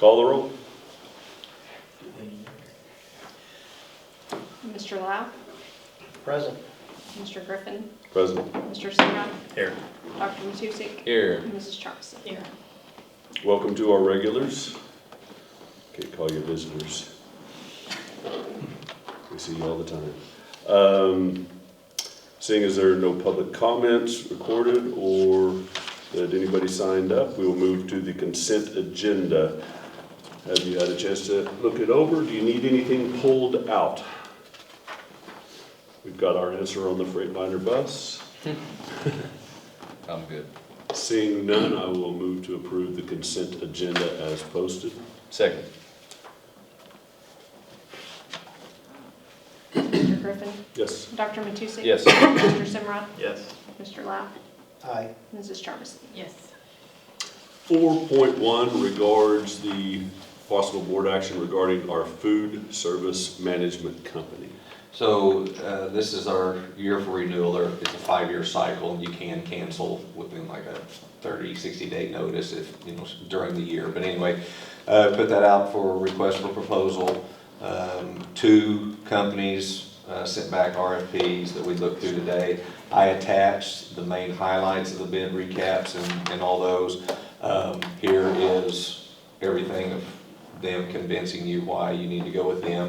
Call the roll. Mr. Lau, Present. Mr. Griffin, Present. Mr. Simrod, Here. Dr. Matusek, Here. and Mrs. Charmison. Here. Welcome to our regulars. Okay, call your visitors. We see you all the time. Seeing as there are no public comments recorded or that anybody signed up, we will move to the consent agenda. Have you had a chance to look it over? Do you need anything pulled out? We've got our answer on the Freightliner bus. I'm good. Seeing none, I will move to approve the consent agenda as posted. Second. Mr. Griffin, Yes. Dr. Matusek. Yes. Mr. Simrod, Yes. Mr. Lau, Aye. Mrs. Charmison. Yes. 4.1 regards the possible board action regarding our food service management company. So this is our year for renewal. It's a 5-year cycle, and you can cancel within like a 30, 60-day notice if, during the year. But anyway, put that out for request for proposal. 2 companies sent back RFPs that we looked through today. I attached the main highlights of the bid recaps and all those. Here is everything of them convincing you why you need to go with them.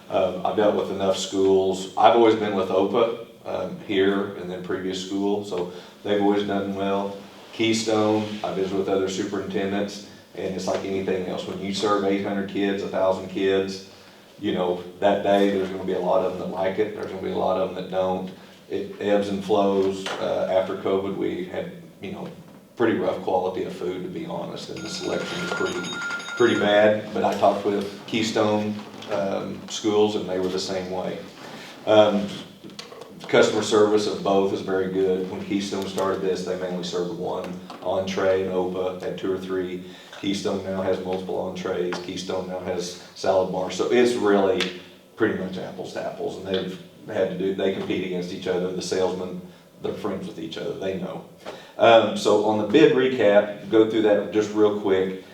I've dealt with enough schools. I've always been with OPA here and then previous school, so they've always done well. Keystone, I've visited with other superintendents, and it's like anything else. When you serve 800 kids, 1,000 kids, that day there's going to be a lot of them that like it. There's going to be a lot of them that don't. It ebbs and flows. After COVID, we had, pretty rough quality of food, to be honest, and the selection is pretty bad. But I talked with Keystone schools, and they were the same way. Customer service of both is very good. When Keystone started this, they mainly served 1 entree, and OPA had 2 or 3. Keystone now has multiple entrees. Keystone now has salad bars. So it's really pretty much apples to apples, and they compete against each other. The salesmen, they're friends with each other, they know. So on the bid recap, go through that just real quick.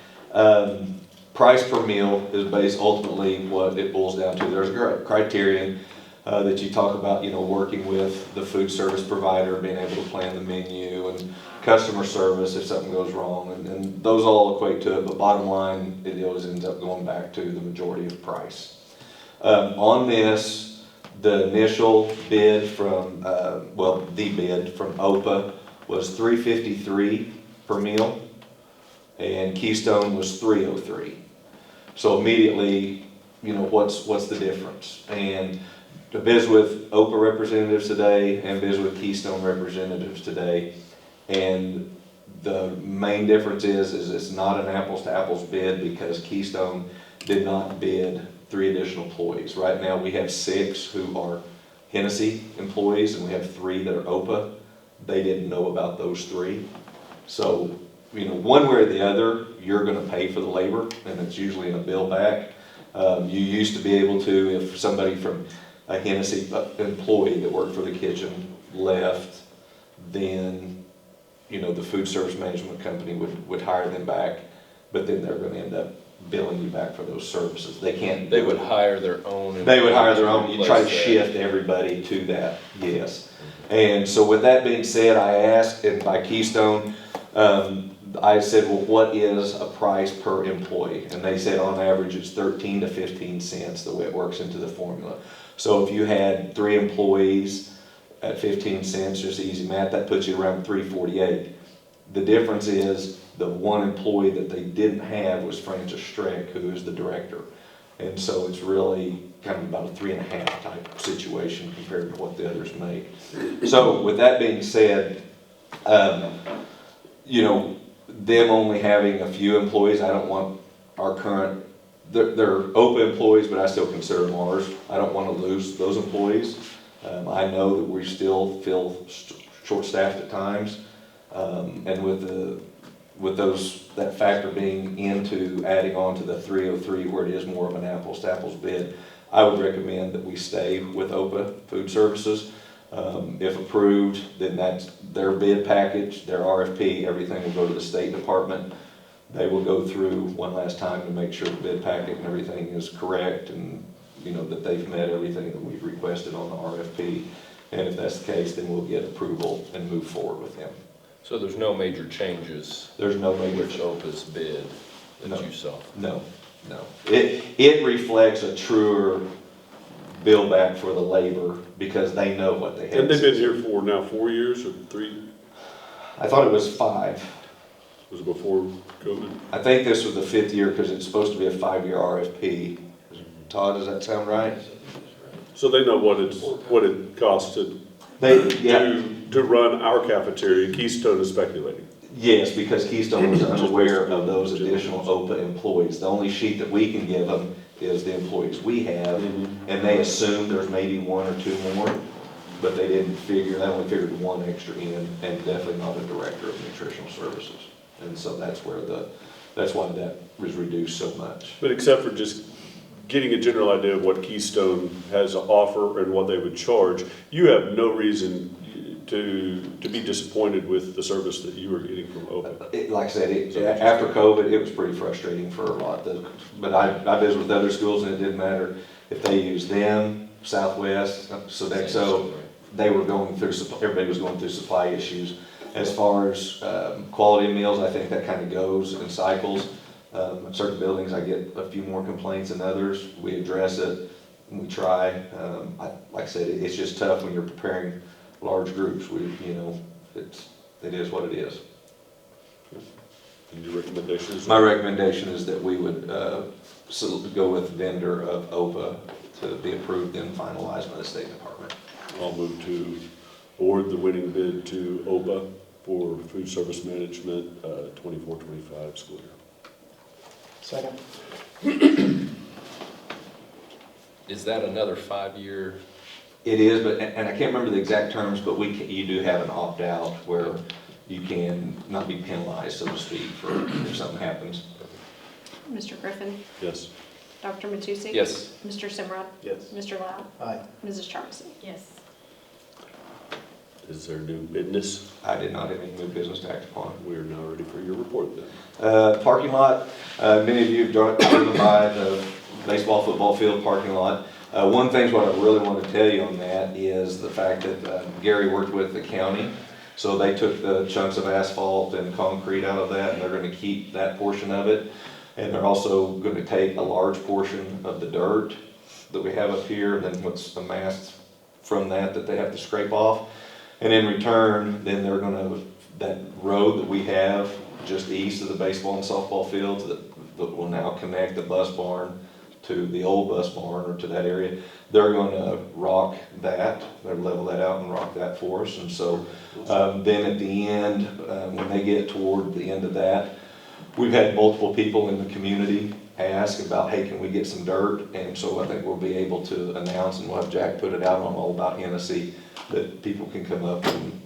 Price per meal is ultimately what it boils down to. There's a criterion that you talk about, working with the food service provider, being able to plan the menu, and customer service if something goes wrong, and those all equate to it, but bottom line, it always ends up going back to the majority of price. On this, the initial bid from, the bid from OPA was $353 per meal, and Keystone was $303. So immediately, what's the difference? And to visit with OPA representatives today and visit with Keystone representatives today, and the main difference is it's not an apples to apples bid because Keystone did not bid 3 additional employees. Right now we have 6 who are Hennessey employees, and we have 3 that are OPA. They didn't know about those 3. So, one way or the other, you're going to pay for the labor, and it's usually in a bill back. You used to be able to, if somebody from a Hennessey employee that worked for the kitchen left, then, the food service management company would hire them back, but then they're going to end up billing you back for those services. They would hire their own. They would hire their own. You try to Replace that. shift everybody to that, yes. And so with that being said, I asked, and by Keystone, I said, well, what is a price per employee? And they said on average it's 13 to 15 cents the way it works into the formula. So if you had 3 employees at 15 cents, just easy math, that puts you around $3.48. The difference is the 1 employee that they didn't have was Francis Streck, who is the director. And so it's really kind of about a 3.5 type situation compared to what the others make. So with that being said, them only having a few employees, I don't want our current, they're OPA employees, but I still consider them ours. I don't want to lose those employees. I know that we still feel short-staffed at times, and with that factor being into adding on to the 303 where it is more of an apples to apples bid, I would recommend that we stay with OPA Food Services. If approved, then that's their bid package, their RFP, everything will go to the State Department. They will go through one last time to make sure the bid packet and everything is correct and, that they've met everything that we've requested on the RFP. And if that's the case, then we'll get approval and move forward with them. So there's no major changes There's no major with Opa's bid No. that you saw? No. It reflects a truer bill back for the labor because they know what they had. And they've been here for now 4 years or 3, I thought it was 5. was it before COVID? I think this was the 5th year because it's supposed to be a 5-year RFP. Todd, does that sound right? So they know what it costs to Yeah. to run our cafeteria. Keystone is speculating. Yes, because Keystone was unaware of those additional OPA employees. The only sheet that we can give them is the employees we have, and they assume there's maybe 1 or 2 more, but they only figured 1 extra in, and definitely not a director of nutritional services. And so that's why that was reduced so much. But except for just getting a general idea of what Keystone has to offer and what they would charge, you have no reason to be disappointed with the service that you were getting from OPA. Like I said, after COVID, it was pretty frustrating for a lot. But I visited with other schools, and it didn't matter if they used them, Southwest, Sodexo. They were going through, everybody was going through supply issues. As far as quality of meals, I think that kind of goes in cycles. Certain buildings, I get a few more complaints than others. We address it, and we try. Like I said, it's just tough when you're preparing large groups. It is what it is. And your recommendations? My recommendation is that we would go with vendor of OPA to be approved and finalized by the State Department. I'll move to award the winning bid to OPA for food service management 24-25 school year. Second. Is that another 5-year? It is, and I can't remember the exact terms, but you do have an opt-out where you can not be penalized, so to speak, for if something happens. Mr. Griffin, Yes. Dr. Matusek? Yes. Mr. Simrod? Yes. Mr. Lau? Aye. Mrs. Charmison? Yes. Is there new business? I did not have any new business to act upon. We are now ready for your report then. Parking lot, many of you have driven by the baseball, football field parking lot. One thing, what I really want to tell you on that is the fact that Gary worked with the county. So they took the chunks of asphalt and concrete out of that, and they're going to keep that portion of it. And they're also going to take a large portion of the dirt that we have up here, and then what's amassed from that they have to scrape off. And in return, then they're going to, that road that we have just east of the baseball and softball fields that will now connect the bus barn to the old bus barn or to that area, they're going to rock that, they'll level that out and rock that for us. And so then at the end, when they get toward the end of that, we've had multiple people in the community ask about, hey, can we get some dirt? And so I think we'll be able to announce, and we'll have Jack put it out on All About Hennessey, that people can come up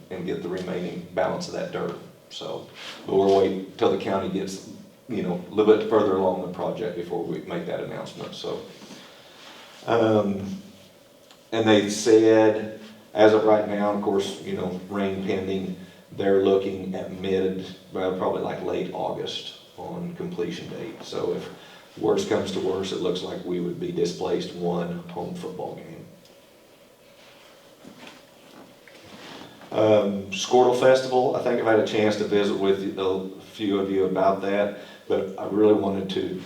and get the remaining balance of that dirt. So, but we'll wait till the county gets, a little bit further along the project before we make that announcement. So, and they said, as of right now, of course, rain pending, they're looking at probably like late August on completion date. So if worse comes to worse, it looks like we would be displaced 1 home football game. Squirtle Festival, I think I've had a chance to visit with a few of you about that, but I really wanted to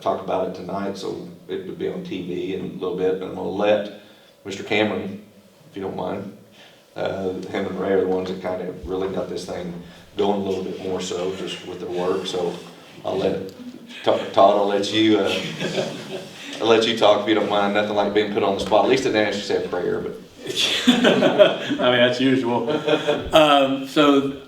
talk about it tonight, so it would be on TV in a little bit. But I'm going to let Mr. Cameron, if you don't mind, him and Ray are the ones that kind of really got this thing going a little bit more so, just with their work. So I'll let Todd, I'll let you talk if you don't mind. Nothing like being put on the spot. At least I didn't actually say a prayer, but. I mean, that's usual. So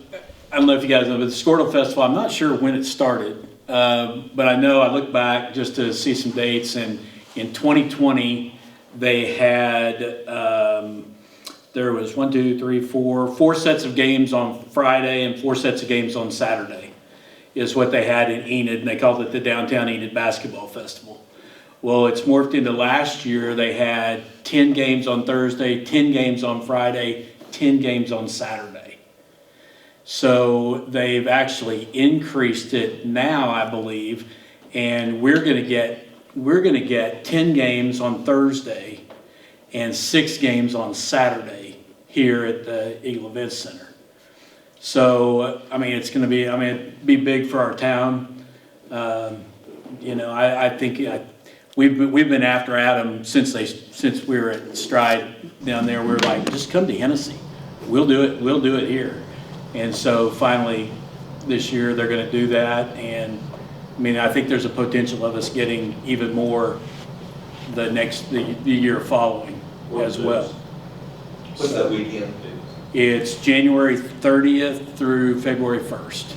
I don't know if you guys know, but the Squirtle Festival, I'm not sure when it started, but I know I looked back just to see some dates, and in 2020 they had there was 4 sets of games on Friday and 4 sets of games on Saturday is what they had in Enid, and they called it the Downtown Enid Basketball Festival. Well, it's morphed into last year. They had 10 games on Thursday, 10 games on Friday, 10 games on Saturday. So they've actually increased it now, I believe, and we're gonna get 10 games on Thursday and 6 games on Saturday here at the Eagle Events Center. So, I mean, it'd be big for our town. You know, I think we've been after Adam since we were at Stride down there. We were like, just come to Hennessey. We'll do it here. And so finally, this year, they're gonna do that. And, I mean, I think there's a potential of us getting even more the year following as well. What's that weekend? It's January 30th through February 1st.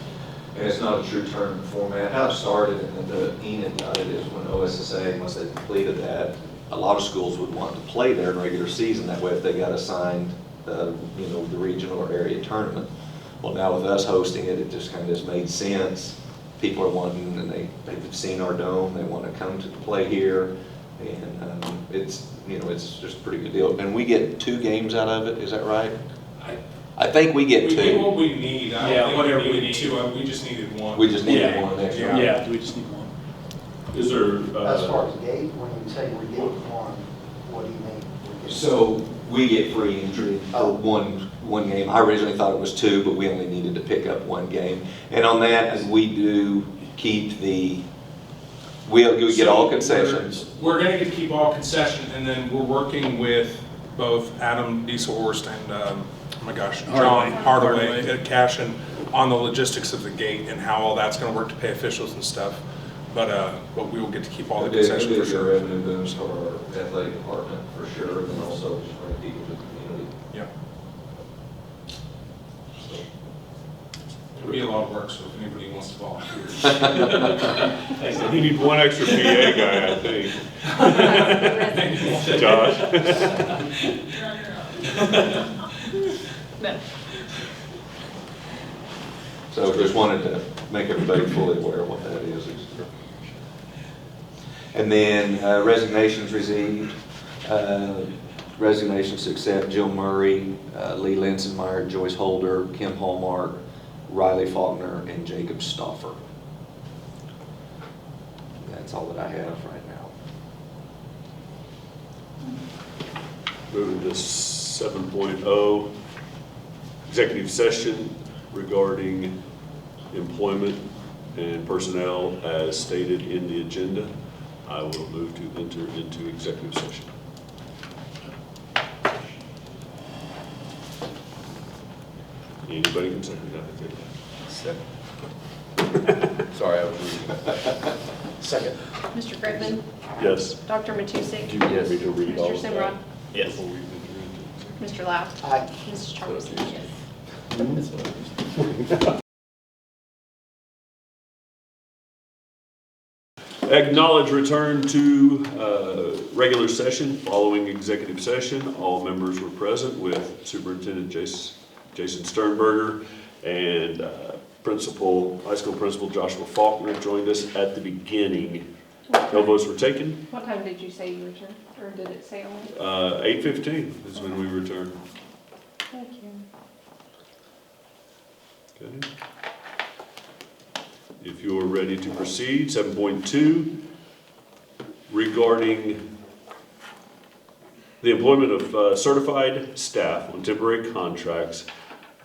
And it's not a true tournament format. How it started and the Enid got it is when OSSA, once they completed that, a lot of schools would want to play there in regular season. That way if they got assigned, the regional or area tournament. Well, now with us hosting it, it just kind of just made sense. People are wanting, and they've seen our dome, they want to come to play here. And it's just a pretty good deal. And we get 2 games out of it, is that right? I think we get We 2. get what we need. I Yeah, don't think whatever we we needed need. 2. We just needed 1. We just needed Yeah. one extra. Yeah, we just need one. Is there, As far as gate, when you say we get one, what do you mean? We get- So we get free entry for Oh. one game. I originally thought it was 2, but we only needed to pick up 1 game. And on that, we do keep we get all concessions. We're going to keep all concessions, and then we're working with both Adam Dieselhorst and, oh my gosh, John Hardaway at Cashin on the logistics of the gate and how all that's going to work to pay officials and stuff. But we will get to keep all the concessions for It'll be a sure. revenue boost for our athletic department for sure, and then also just bring people to the community. Yeah. It'll be a lot of work, so if anybody wants to volunteer. you need one extra PA guy, I think. Josh? No. So just wanted to make everybody fully aware of what that is. And then resignations received. Resignations to accept: Jill Murray, Lee Linsenmeyer, Joyce Holder, Kim Hallmark, Riley Faulkner, and Jacob Stauffer. That's all that I have right now. Moving to 7.0, executive session regarding employment and personnel as stated in the agenda. I will move to enter into executive session. Anybody can second that. Sorry, I was reading. Second. Mr. Griffin, Yes. Dr. Matusek, Do you want me to read all Mr. of that? Simrod, Yes. Before we enter into Mr. Lau, Aye. Mrs. Charles. Acknowledge return to regular session following executive session. All members were present with Superintendent Jason Sternberger and high school principal Joshua Faulkner joined us at the beginning. No votes were taken. What time did you say you returned, or did it say on it? 8:15 is when we returned. Thank you. Okay. If you're ready to proceed, 7.2, regarding the employment of certified staff on temporary contracts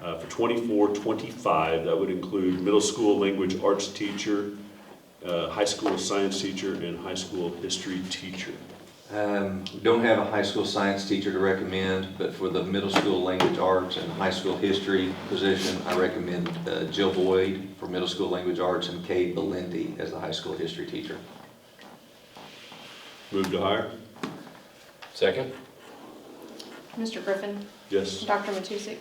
for 24-25. That would include middle school language arts teacher, high school science teacher, and high school history teacher. We don't have a high school science teacher to recommend, but for the middle school language arts and high school history position, I recommend Jill Boyd for middle school language arts and Kate Valenti as the high school history teacher. Move to hire? Second? Mr. Griffin, Yes. Dr. Matusek,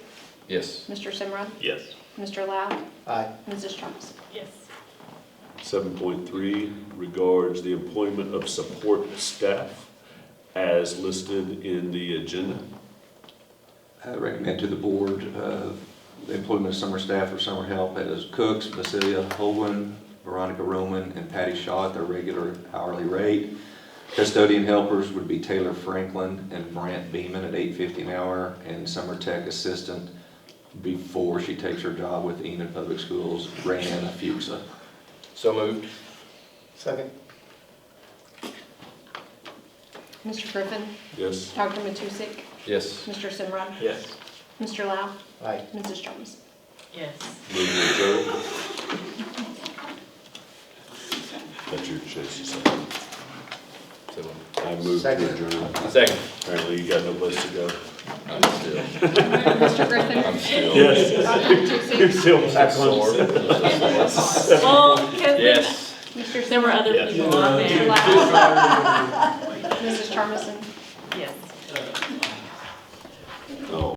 Yes. Mr. Simrod, Yes. Mr. Lau, Aye. Mrs. Charles. Yes. 7.3 regards the employment of support staff as listed in the agenda. I recommend to the board the employment of summer staff or summer help as cooks, Basilia Holwin, Veronica Roman, and Patty Shaw at their regular hourly rate. Custodian helpers would be Taylor Franklin and Brant Beeman at $8.50 an hour, and summer tech assistant before she takes her job with Enid Public Schools, Rayanna Fuchsa. So moved. Second. Mr. Griffin, Yes. Dr. Matusek, Yes. Mr. Simrod, Yes. Mr. Lau, Aye. Mrs. Jones. Yes. Move to adjourn. That's your choice, you said. So, I move to Second. adjourn. second. Apparently you got no place to go. I'm still. Mr. Griffin, I'm still. Yes. Dr. Matusek, Still back Sore. Well, because Yes. Mr. there were Simrod, other people on Mr. there. Lau, Mrs. Charmison,